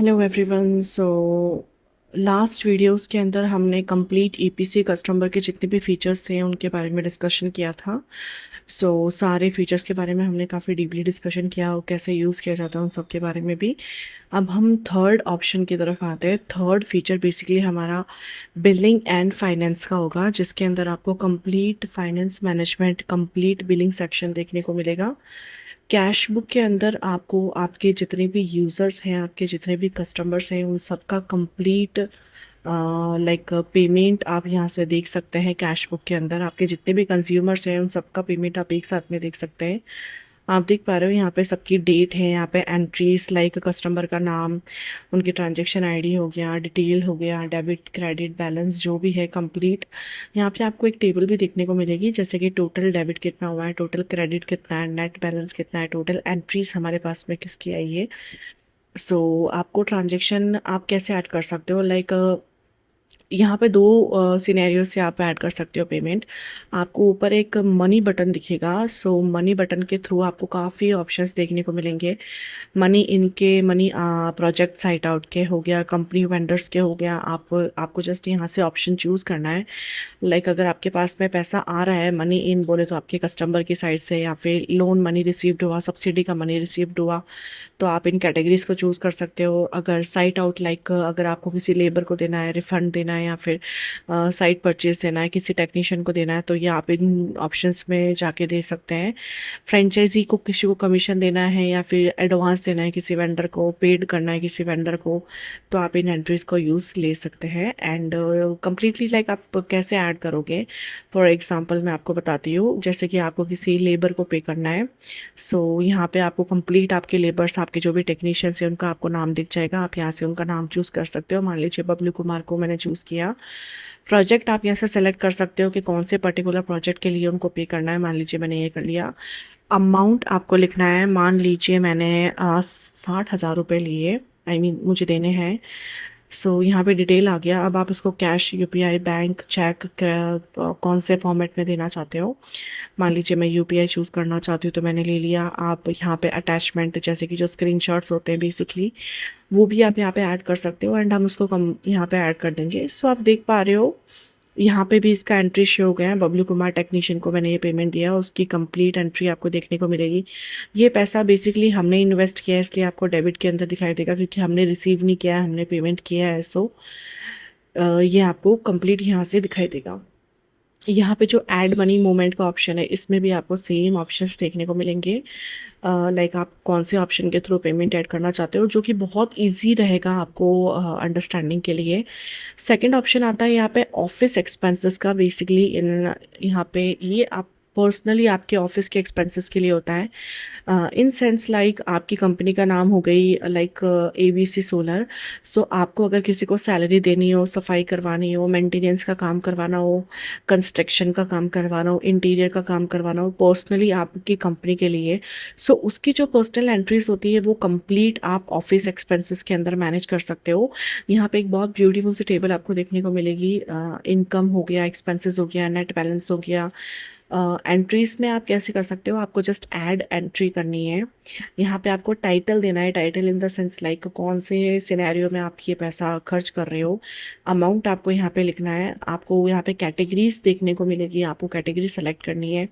Hello everyone. Last videos के अंदर हमने कंप्लीट ईपीसी कस्टमर के जितने भी फीचर्स थे उनके बारे में डिस्कशन किया था। सारे फीचर्स के बारे में हमने काफ़ी डीपली डिस्कशन किया और कैसे यूज़ किया जाता है उन सब के बारे में भी। अब हम थर्ड ऑप्शन की तरफ आते हैं। थर्ड फीचर बेसिकली हमारा बिलिंग एंड फाइनेंस का होगा, जिसके अंदर आपको complete finance management, complete billing section देखने को मिलेगा। कैश बुक के अंदर आपको आपके जितने भी यूज़र्स हैं, आपके जितने भी कस्टमर्स हैं, उन सबका कंप्लीट लाइक पेमेंट आप यहाँ से देख सकते हैं। कैश बुक के अंदर आपके जितने भी कंज्यूमर्स हैं उन सबका पेमेंट आप एक साथ में देख सकते हैं। आप देख पा रहे हो यहाँ पे सबकी डेट है, यहाँ पे एंट्रीज लाइक कस्टमर का नाम, उनकी ट्रांजैक्शन आईडी हो गया, डिटेल हो गया, डेबिट क्रेडिट बैलेंस जो भी है कंप्लीट। यहाँ पे आपको एक टेबल भी देखने को मिलेगी, जैसे कि टोटल डेबिट कितना हुआ है, टोटल क्रेडिट कितना है, नेट बैलेंस कितना है, टोटल एंट्रीज हमारे पास में किसकी आई है। आपको ट्रांजैक्शन आप कैसे ऐड कर सकते हो, लाइक यहाँ पे दो सिनेरियो से आप ऐड कर सकते हो पेमेंट। आपको ऊपर एक मनी बटन दिखेगा। मनी बटन के थ्रू आपको काफ़ी ऑप्शंस देखने को मिलेंगे। मनी इनके, मनी प्रोजेक्ट साइट आउट के हो गया, कंपनी वेंडर्स के हो गया। आपको जस्ट यहाँ से ऑप्शन चूज़ करना है। लाइक अगर आपके पास में पैसा आ रहा है, मनी इन बोले तो आपके कस्टमर की साइड से, या फिर लोन मनी रिसीव्ड हुआ, सब्सिडी का मनी रिसीव्ड हुआ, तो आप इन कैटेगरीज को चूज़ कर सकते हो। अगर साइट आउट लाइक अगर आपको किसी लेबर को देना है, रिफंड देना है, या फिर साइट परचेज देना है, किसी टेक्नीशियन को देना है, तो ये आप इन ऑप्शंस में जाके दे सकते हैं। फ्रेंचाइजी को किसी को कमीशन देना है, या फिर एडवांस देना है किसी वेंडर को, पेड करना है किसी वेंडर को, तो आप इन एंट्रीज को यूज़ ले सकते हैं। एंड कम्प्लीटली लाइक आप कैसे ऐड करोगे, फॉर एग्जांपल मैं आपको बताती हूँ। जैसे कि आपको किसी लेबर को पे करना है, यहाँ पे आपको कंप्लीट आपके लेबर्स, आपके जो भी टेक्नीशियंस हैं उनका आपको नाम दिख जाएगा। आप यहाँ से उनका नाम चूज़ कर सकते हो। मान लीजिए बबलू कुमार को मैंने चूज़ किया। प्रोजेक्ट आप यहाँ से सेलेक्ट कर सकते हो कि कौन से पर्टिकुलर प्रोजेक्ट के लिए उनको पे करना है। मान लीजिए मैंने ये कर लिया। अमाउंट आपको लिखना है। मान लीजिए मैंने 60,000 रुपये लिए, मुझे देने हैं। यहाँ पे डिटेल आ गया। अब आप इसको कैश, यूपीआई, बैंक, चेक, कौन से फॉर्मेट में देना चाहते हो। मान लीजिए मैं यूपीआई चूज़ करना चाहती हूँ तो मैंने ले लिया। आप यहाँ पे अटैचमेंट, जैसे कि जो स्क्रीनशॉट्स होते हैं बेसिकली, वो भी आप यहाँ पे ऐड कर सकते हो। एंड हम उसको कम यहाँ पे ऐड कर देंगे। आप देख पा रहे हो यहाँ पे भी इसका एंट्री शो हो गया है। बबलू कुमार टेक्नीशियन को मैंने ये पेमेंट दिया, उसकी कंप्लीट एंट्री आपको देखने को मिलेगी। ये पैसा बेसिकली हमने इन्वेस्ट किया है, इसलिए आपको डेबिट के अंदर दिखाई देगा, क्योंकि हमने रिसीव नहीं किया है, हमने पेमेंट किया है। ये आपको कंप्लीट यहाँ से दिखाई देगा। यहाँ पे जो ऐड मनी मूवमेंट का ऑप्शन है, इसमें भी आपको सेम ऑप्शंस देखने को मिलेंगे। लाइक आप कौन से ऑप्शन के थ्रू पेमेंट ऐड करना चाहते हो, जो कि बहुत इजी रहेगा आपको अंडरस्टैंडिंग के लिए। सेकंड ऑप्शन आता है यहाँ पे ऑफिस एक्सपेंसेस का। बेसिकली यहाँ पे ये आप पर्सनली आपके ऑफिस के एक्सपेंसेस के लिए होता है। इन सेंस लाइक आपकी कंपनी का नाम हो गई लाइक एबीसी सोलर। आपको अगर किसी को सैलरी देनी हो, सफाई करवानी हो, मेंटेनेंस का काम करवाना हो, कंस्ट्रक्शन का काम करवाना हो, इंटीरियर का काम करवाना हो पर्सनली आपकी कंपनी के लिए, उसकी जो पर्सनल एंट्रीज होती है वो कंप्लीट आप ऑफिस एक्सपेंसेस के अंदर मैनेज कर सकते हो। यहाँ पे एक बहुत ब्यूटीफुल सी टेबल आपको देखने को मिलेगी। इनकम हो गया, एक्सपेंसेस हो गया, नेट बैलेंस हो गया। एंट्रीज में आप कैसे कर सकते हो, आपको जस्ट ऐड एंट्री करनी है। यहाँ पे आपको टाइटल देना है। Title in the sense like कौन से सिनेरियो में आप ये पैसा खर्च कर रहे हो। अमाउंट आपको यहाँ पे लिखना है। आपको यहाँ पे कैटेगरीज देखने को मिलेगी, आपको कैटेगरी सेलेक्ट करनी है।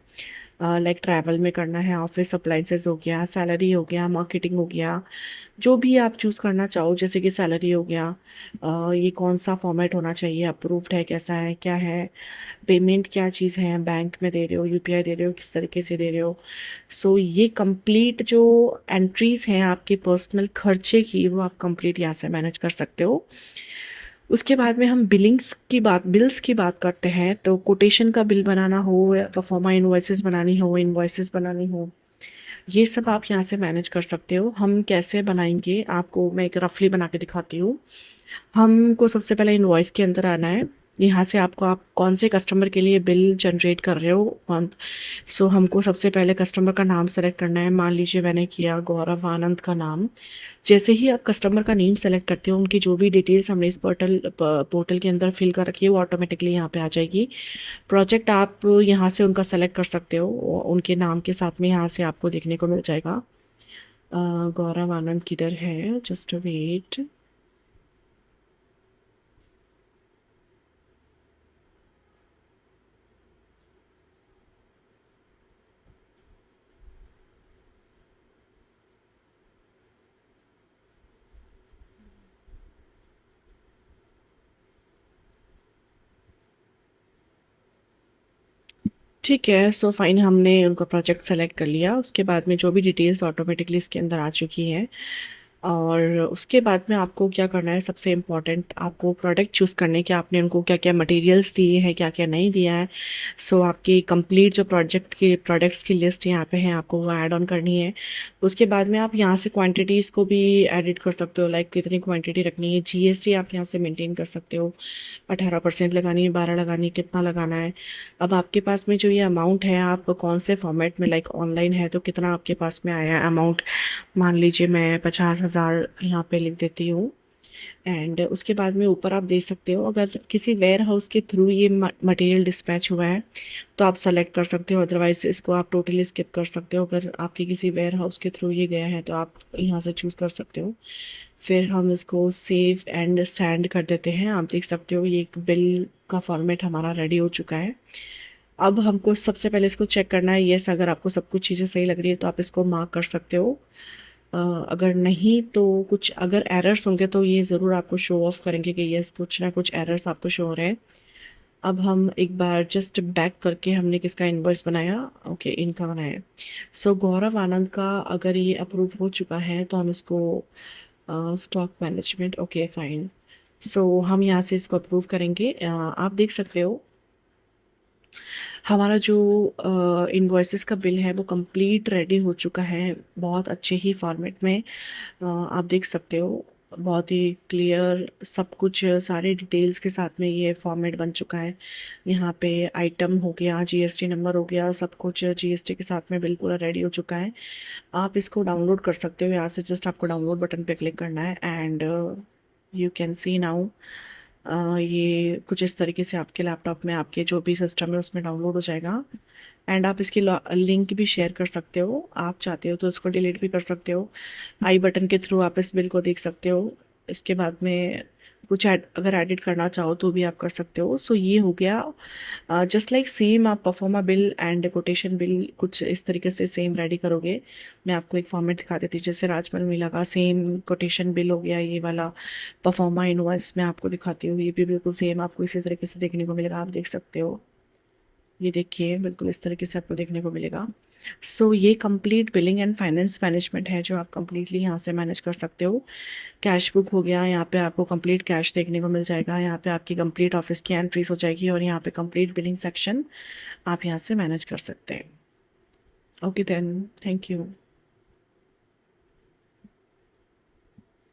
लाइक ट्रैवल में करना है, ऑफिस अप्लाइंसेस हो गया, सैलरी हो गया, मार्केटिंग हो गया, जो भी आप चूज़ करना चाहो। जैसे कि सैलरी हो गया, ये कौन सा फॉर्मेट होना चाहिए, अप्रूव्ड है, कैसा है, क्या है, पेमेंट क्या चीज़ है, बैंक में दे रहे हो, यूपीआई दे रहे हो, किस तरीके से दे रहे हो। ये कंप्लीट जो एंट्रीज हैं आपके पर्सनल खर्चे की, वो आप कंप्लीट यहाँ से मैनेज कर सकते हो। उसके बाद में हम बिल्स की बात करते हैं। तो कोटेशन का बिल बनाना हो, या परफॉर्मा इन्वॉइसेस बनानी हो, इन्वॉइसेस बनानी हो, ये सब आप यहाँ से मैनेज कर सकते हो। हम कैसे बनाएंगे आपको मैं एक रफली बना के दिखाती हूँ। हमको सबसे पहले इनवॉइस के अंदर आना है। यहाँ से आपको आप कौन से कस्टमर के लिए बिल जनरेट कर रहे हो मंथ। हमको सबसे पहले कस्टमर का नाम सेलेक्ट करना है। मान लीजिए मैंने किया गौरव आनंद का नाम। जैसे ही आप कस्टमर का नेम सेलेक्ट करते हो, उनकी जो भी डिटेल्स हमने इस पोर्टल के अंदर फिल कर रखी है वो ऑटोमेटिकली यहाँ पे आ जाएगी। प्रोजेक्ट आप यहाँ से उनका सेलेक्ट कर सकते हो, उनके नाम के साथ में यहाँ से आपको देखने को मिल जाएगा। गौरव आनंद किधर है, जस्ट वेट। ठीक है, सो फाइन, हमने उनका प्रोजेक्ट सेलेक्ट कर लिया। उसके बाद में जो भी डिटेल्स ऑटोमेटिकली इसके अंदर आ चुकी हैं, और उसके बाद में आपको क्या करना है, सबसे इम्पॉर्टेंट आपको प्रोडक्ट चूज़ करने के, आपने उनको क्या क्या मटेरियल्स दिए हैं, क्या क्या नहीं दिया है। सो आपकी कंप्लीट जो प्रोजेक्ट की प्रोडक्ट्स की लिस्ट यहाँ पे है, आपको वो ऐड ऑन करनी है। उसके बाद में आप यहाँ से क्वांटिटीज़ को भी एडिट कर सकते हो, लाइक कितनी क्वांटिटी रखनी है। जीएसटी आप यहाँ से मेंटेन कर सकते हो, 18% लगानी है, 12 लगानी है, कितना लगाना है। अब आपके पास में जो ये अमाउंट है, आप कौन से फॉर्मेट में, लाइक ऑनलाइन है तो कितना आपके पास में आया है अमाउंट। मान लीजिए मैं 50,000 यहाँ पे लिख देती हूँ। एंड उसके बाद में ऊपर आप देख सकते हो, अगर किसी वेयर हाउस के थ्रू ये मटेरियल डिस्पैच हुआ है तो आप सेलेक्ट कर सकते हो, अदरवाइज इसको आप टोटली स्किप कर सकते हो। अगर आपके किसी वेयर हाउस के थ्रू ये गया है तो आप यहाँ से चूज़ कर सकते हो। फिर हम इसको सेव एंड सेंड कर देते हैं। आप देख सकते हो ये एक बिल का फॉर्मेट हमारा रेडी हो चुका है। अब हमको सबसे पहले इसको चेक करना है, यस, अगर आपको सब कुछ चीज़ें सही लग रही है तो आप इसको मार्क कर सकते हो। अगर नहीं तो कुछ अगर एरर्स होंगे तो ये ज़रूर आपको शो ऑफ करेंगे कि यस, कुछ ना कुछ एरर्स आपको शो हो रहे हैं। अब हम एक बार जस्ट बैक करके, हमने किसका इनवॉइस बनाया, ओके, इनका बनाया। सो गौरव आनंद का अगर ये अप्रूव हो चुका है तो हम इसको स्टॉक मैनेजमेंट, ओके फाइन। सो हम यहाँ से इसको अप्रूव करेंगे। आप देख सकते हो हमारा जो इनवॉइसेस का बिल है वो कंप्लीट रेडी हो चुका है, बहुत अच्छे ही फॉर्मेट में। आप देख सकते हो बहुत ही क्लियर सब कुछ, सारे डिटेल्स के साथ में ये फॉर्मेट बन चुका है। यहाँ पे आइटम हो गया, जीएसटी नंबर हो गया, सब कुछ जीएसटी के साथ में बिल पूरा रेडी हो चुका है। आप इसको डाउनलोड कर सकते हो, यहाँ से जस्ट आपको डाउनलोड बटन पे क्लिक करना है and you can see now. ये कुछ इस तरीके से आपके लैपटॉप में, आपके जो भी सिस्टम है उसमें डाउनलोड हो जाएगा। एंड आप इसकी लिंक भी शेयर कर सकते हो, आप चाहते हो तो इसको डिलीट भी कर सकते हो। आई बटन के थ्रू आप इस बिल को देख सकते हो। इसके बाद में कुछ अगर एडिट करना चाहो तो भी आप कर सकते हो। सो ये हो गया। जस्ट लाइक सेम आप pro forma bill and quotation bill कुछ इस तरीके से सेम रेडी करोगे। मैं आपको एक फॉर्मेट दिखा देती हूँ, जैसे राजमल मिला का सेम कोटेशन बिल हो गया, ये वाला परफॉर्मा इनवॉइस मैं आपको दिखाती हूँ, ये भी बिल्कुल सेम आपको इसी तरीके से देखने को मिलेगा। आप देख सकते हो, ये देखिए बिल्कुल इस तरीके से आपको देखने को मिलेगा। सो ये complete billing and finance management है जो आप कंप्लीटली यहाँ से मैनेज कर सकते हो। कैश बुक हो गया, यहाँ पे आपको कंप्लीट कैश देखने को मिल जाएगा, यहाँ पे आपकी कंप्लीट ऑफिस की एंट्रीज हो जाएगी, और यहाँ पे कंप्लीट बिलिंग सेक्शन आप यहाँ से मैनेज कर सकते हैं। Okay then, thank you.